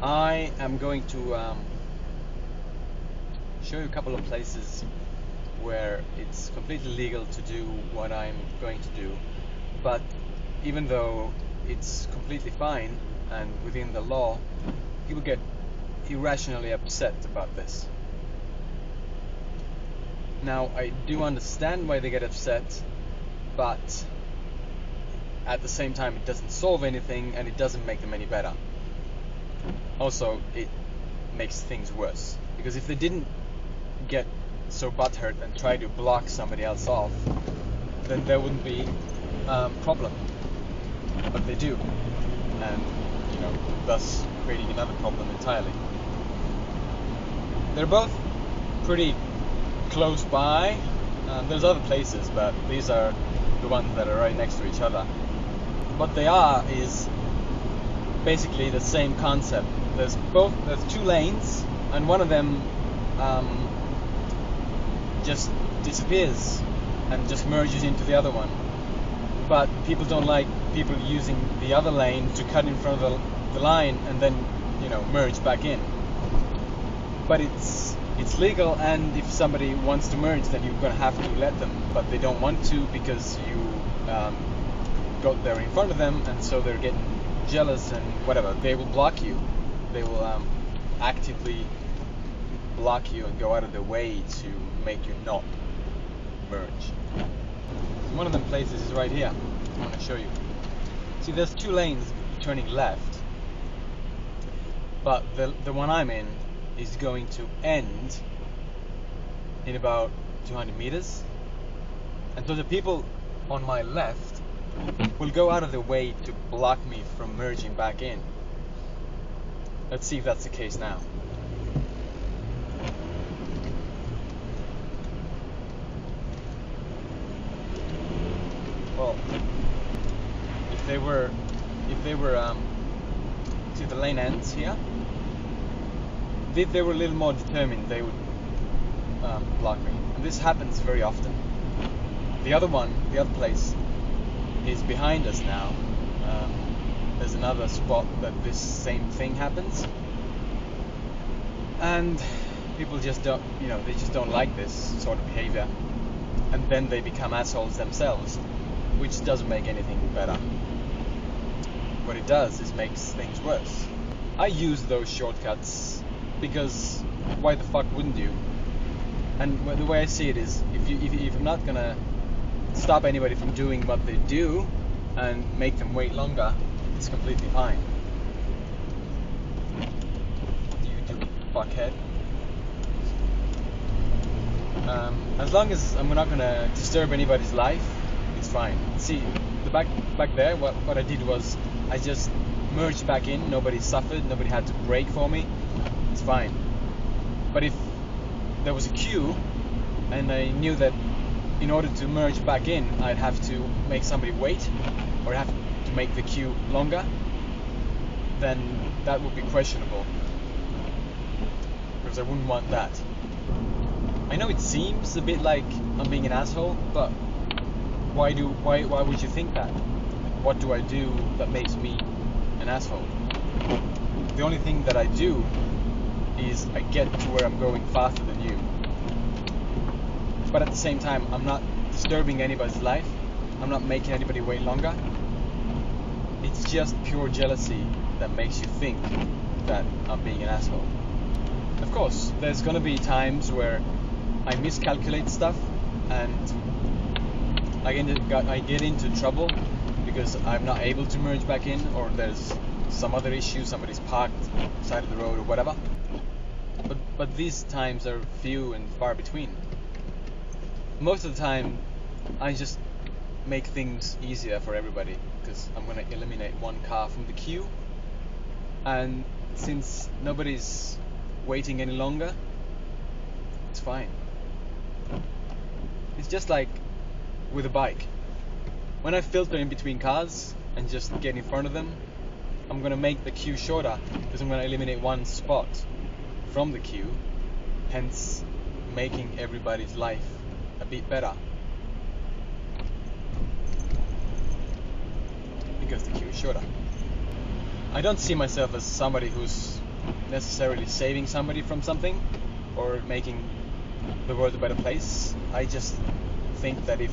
I am going to show you a couple of places where it's completely legal to do what I'm going to do, but even though it's completely fine and within the law, people get irrationally upset about this. Now, I do understand why they get upset, but at the same time it doesn't solve anything and it doesn't make them any better. Also, it makes things worse, because if they didn't get so butthurt and try to block somebody else off, then there wouldn't be a problem. But they do, and thus creating another problem entirely. They're both pretty close by. There's other places, but these are the ones that are right next to each other. What they are is basically the same concept. There's two lanes, and one of them just disappears and just merges into the other one. But people don't like people using the other lane to cut in front of the line and then merge back in. But it's legal, and if somebody wants to merge, then you're gonna have to let them. But they don't want to because you got there in front of them, and so they're getting jealous and whatever. They will block you. They will actively block you and go out of their way to make you not merge. One of them places is right here. I want to show you. See, there's two lanes turning left, but the one I'm in is going to end in about 200 meters, and so the people on my left will go out of their way to block me from merging back in. Let's see if that's the case now. Well, if they were see, the lane ends here. If they were a little more determined, they would block me, and this happens very often. The other place is behind us now. There's another spot that this same thing happens, and people just don't like this sort of behavior, and then they become assholes themselves, which doesn't make anything better. What it does is makes things worse. I use those shortcuts because why the fuck wouldn't you? And the way I see it is, if I'm not gonna stop anybody from doing what they do and make them wait longer, it's completely fine. You fuckhead. As long as I'm not gonna disturb anybody's life, it's fine. See, the back there, what I did was I just merged back in. Nobody suffered. Nobody had to brake for me. It's fine. But if there was a queue, and I knew that in order to merge back in, I'd have to make somebody wait, or have to make the queue longer, then that would be questionable, because I wouldn't want that. I know it seems a bit like I'm being an asshole, but why would you think that? What do I do that makes me an asshole? The only thing that I do is I get to where I'm going faster than you. But at the same time, I'm not disturbing anybody's life. I'm not making anybody wait longer. It's just pure jealousy that makes you think that I'm being an asshole. Of course, there's gonna be times where I miscalculate stuff and I get into trouble because I'm not able to merge back in, or there's some other issue, somebody's parked side of the road or whatever. But these times are few and far between. Most of the time, I just make things easier for everybody, because I'm going to eliminate one car from the queue, and since nobody's waiting any longer, it's fine. It's just like with a bike. When I filter in between cars and just get in front of them, I'm going to make the queue shorter, because I'm going to eliminate one spot from the queue, hence making everybody's life a bit better, because the queue is shorter. I don't see myself as somebody who's necessarily saving somebody from something or making the world a better place. I just think that if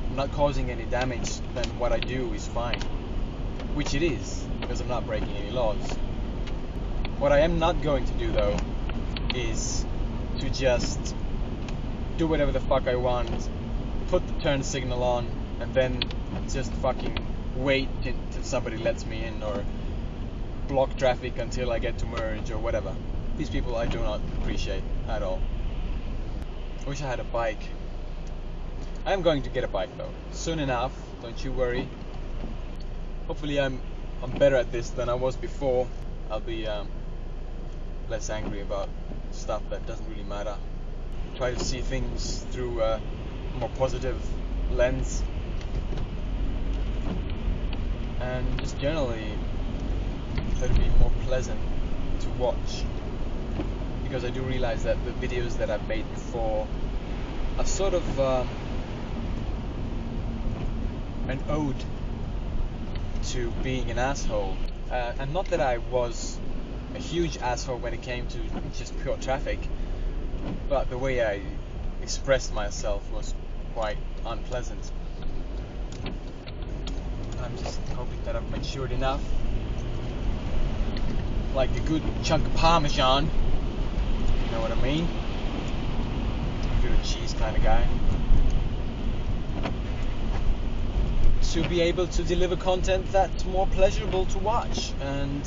I'm not causing any damage, then what I do is fine. Which it is, because I'm not breaking any laws. What I am not going to do though is to just do whatever the fuck I want, put the turn signal on, and then just fucking wait until somebody lets me in, or block traffic until I get to merge, or whatever. These people I do not appreciate at all. I wish I had a bike. I am going to get a bike though, soon enough, don't you worry. Hopefully I'm better at this than I was before. I'll be less angry about stuff that doesn't really matter. Try to see things through a more positive lens, and just generally try to be more pleasant to watch, because I do realize that the videos that I've made before are sort of an ode to being an asshole, and not that I was a huge asshole when it came to just pure traffic, but the way I expressed myself was quite unpleasant. I'm just hoping that I've matured enough, like a good chunk of Parmesan, you know what I mean? If you're a cheese kind of guy, to be able to deliver content that's more pleasurable to watch, and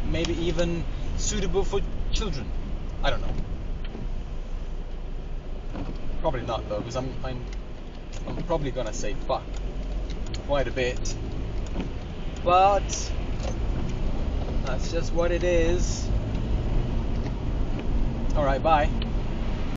maybe even suitable for children. I don't know. Probably not though, because I'm probably gonna say fuck quite a bit. But that's just what it is. Alright, bye.